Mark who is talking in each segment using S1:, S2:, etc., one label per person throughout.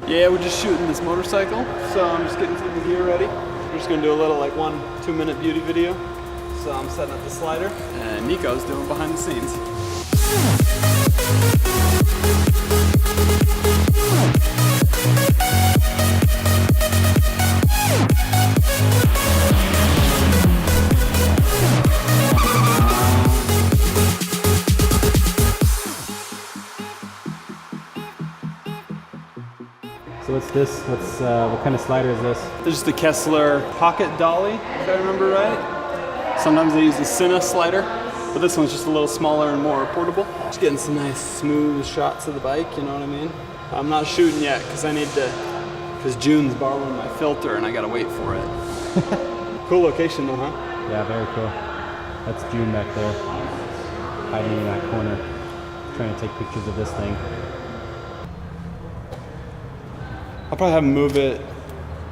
S1: Yeah, we're just shooting this motorcycle, so I'm just getting some of the gear ready. We're just gonna do a little like 1-2 minute beauty video. So I'm setting up the slider, and Nico's doing behind the scenes.
S2: So what's this? What kind of slider is this?
S1: This is the Kessler Pocket Dolly, if I remember right. Sometimes they use the Cinna slider, but this one's just a little smaller and more portable. Just getting some nice smooth shots of the bike, you know what I mean? I'm not shooting yet because June's borrowing my filter and I gotta wait for it. Cool location though, huh?
S2: Yeah, very cool. That's June back there, hiding in that corner, trying to take pictures of this thing.
S1: I'll probably have him move it,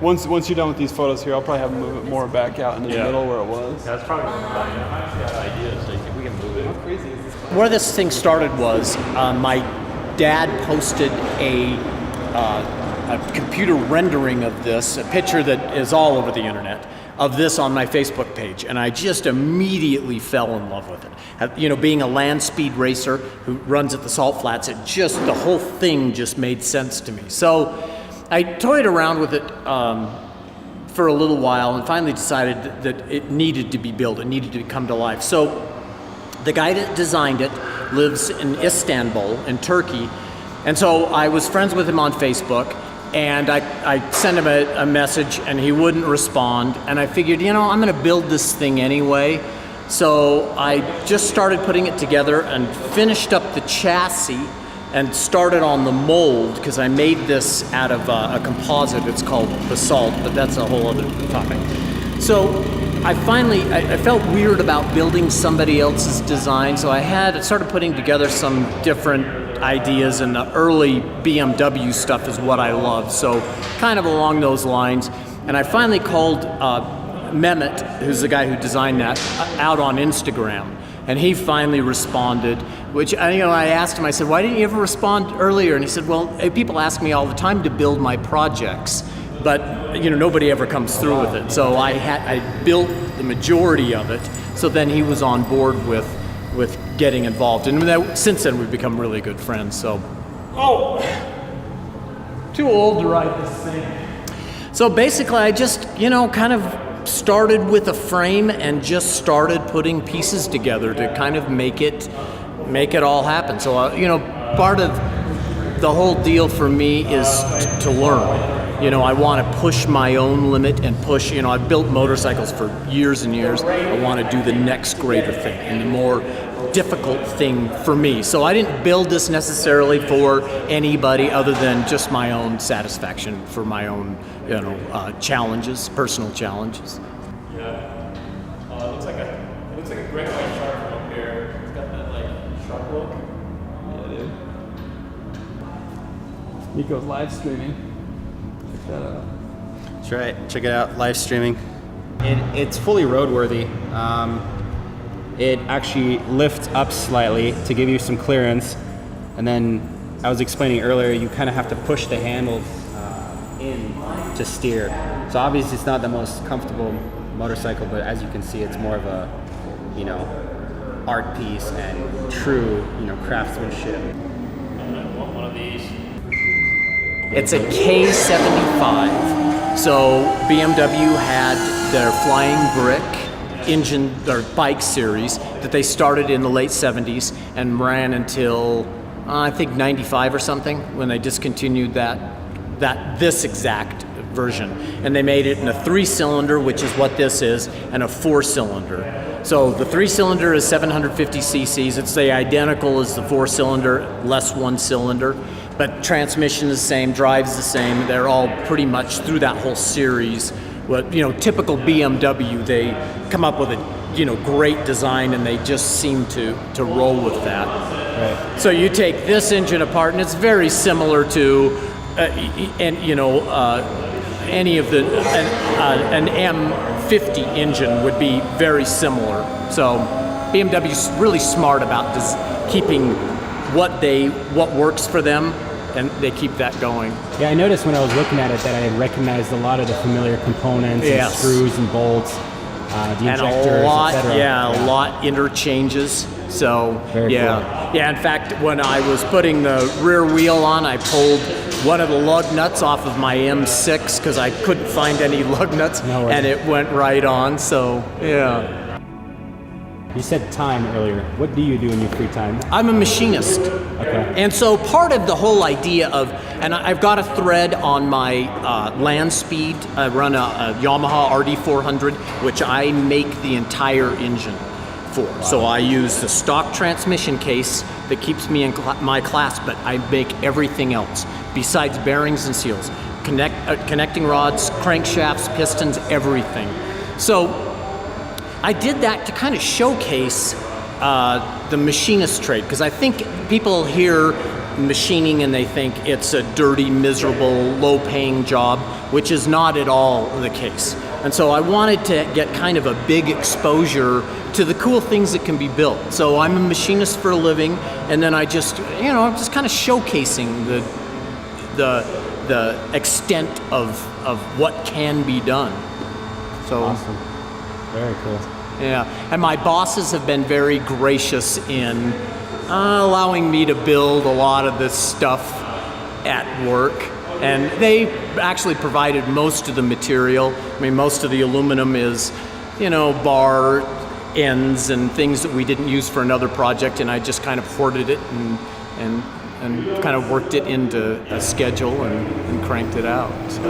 S1: once you're done with these photos here, I'll probably have him move it more back out into the middle where it was.
S3: Yeah, that's probably an idea, so we can move it.
S1: How crazy is this?
S4: Where this thing started was my dad posted a computer rendering of this, a picture that is all over the internet, of this on my Facebook page, and I just immediately fell in love with it. You know, being a land speed racer who runs at the Salt Flats, the whole thing just made sense to me. So I toyed around with it for a little while and finally decided that it needed to be built, it needed to come to life. So the guy that designed it lives in Istanbul, in Turkey, and so I was friends with him on Facebook, and I sent him a message and he wouldn't respond, and I figured, you know, I'm gonna build this thing anyway. So I just started putting it together and finished up the chassis and started on the mold, because I made this out of a composite. It's called basalt, but that's a whole other topic. So I felt weird about building somebody else's design, so I started putting together some different ideas, and the early BMW stuff is what I love, so kind of along those lines. And I finally called Mehmet, who's the guy who designed that, out on Instagram, and he finally responded, which, you know, I asked him, I said, why didn't you ever respond earlier? And he said, well, people ask me all the time to build my projects, but, you know, nobody ever comes through with it. So I built the majority of it, so then he was on board with getting involved. And since then, we've become really good friends, so. Oh, too old to ride this thing. So basically, I just, you know, kind of started with a frame and just started putting pieces together to kind of make it all happen. So, you know, part of the whole deal for me is to learn. You know, I want to push my own limit and push, you know, I've built motorcycles for years and years. I want to do the next greater thing and the more difficult thing for me. So I didn't build this necessarily for anybody other than just my own satisfaction, for my own, you know, challenges, personal challenges.
S3: Yeah. It looks like a great white shark from up here. It's got that like shark look.
S1: Yeah, dude. Nico's live streaming. Check that out.
S5: That's right. Check it out. Live streaming. It's fully roadworthy. It actually lifts up slightly to give you some clearance, and then I was explaining earlier, you kind of have to push the handles in to steer. So obviously it's not the most comfortable motorcycle, but as you can see, it's more of a, you know, art piece and true, you know, craftsmanship.
S3: I want one of these.
S4: It's a K75. So BMW had their flying brick engine or bike series that they started in the late 70s and ran until I think 95 or something, when they discontinued this exact version, and they made it in a 3-cylinder, which is what this is, and a 4-cylinder. So the 3-cylinder is 750 cc's. It's the identical as the 4-cylinder, less 1 cylinder, but transmission is the same, drives the same. They're all pretty much through that whole series. What, you know, typical BMW, they come up with a, you know, great design, and they just seem to roll with that. Right. So you take this engine apart, and it's very similar to, any of the an M50 engine would be very similar. So BMW's really smart about keeping what works for them and they keep that going.
S2: Yeah, I noticed when I was looking at it that I recognized a lot of the familiar components and screws and bolts, the
S4: And
S2: injectors,
S4: a lot,
S2: etc.
S4: a lot interchanges. So
S2: Very
S4: yeah, in fact, when I was putting the rear wheel on, I pulled one of the lug nuts off of my M6 because I couldn't find any lug nuts,
S2: No way.
S4: and it went right on. So yeah.
S2: You said time earlier. What do you do in your free time?
S4: I'm a machinist.
S2: Okay.
S4: And so part of the whole idea of, and I've got a thread on my land speed. I run a Yamaha RD400, which I make the entire engine for. Wow. So I use the stock transmission case that keeps me in my class, but I make everything else besides bearings and seals, connecting rods, crankshafts, pistons, everything. So I did that to kind of showcase the machinist trade, because I think people hear machining and they think it's a dirty, miserable, low-paying job, which is not at all the case. And so I wanted to get kind of a big exposure to the cool things that can be built. So I'm a machinist for a living, and then I just, I'm just kind of showcasing the extent of what can be done. So
S2: Awesome. Very cool.
S4: yeah, and my bosses have been very gracious in allowing me to build a lot of this stuff at work. And they actually provided most of the material. I mean, most of the aluminum is, bar ends and things that we didn't use for another project, and I just kind of hoarded it and kind of worked it into a schedule and cranked it out. So.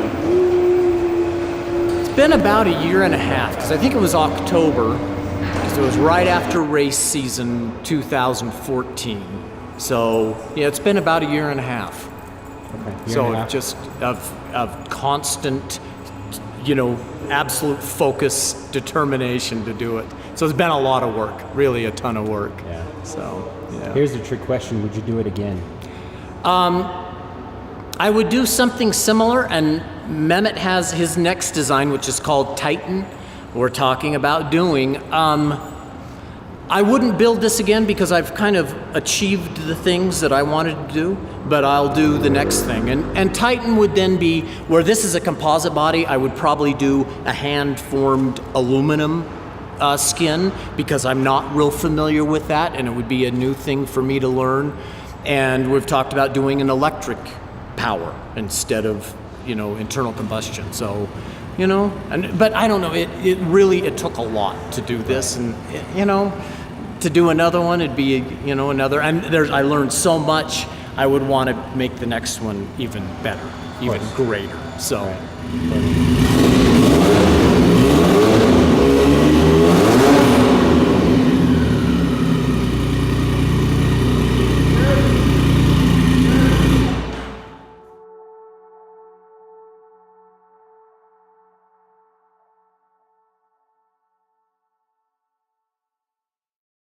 S4: Been about a year and a half, because I think it was October, because it was right after race season 2014. So yeah, it's been about a year and a half.
S2: Okay.
S4: So just of constant, absolute focus, determination to do it. So it's been a lot of work, really a ton of work.
S2: Yeah.
S4: So yeah.
S2: Here's the trick question: would you do it again?
S4: I would do something similar, and Mehmet has his next design, which is called Titan, we're talking about doing. I wouldn't build this again because I've kind of achieved the things that I wanted to do, but I'll do the next thing. And Titan would then be, where this is a composite body, I would probably do a hand-formed aluminum skin, because I'm not real familiar with that, and it would be a new thing for me to learn. And we've talked about doing an electric power instead of internal combustion. So but I don't know, it really took a lot to do this, and to do another one, it'd be another, and I learned so much. I would want to make the next one even better, even greater. So
S2: Right.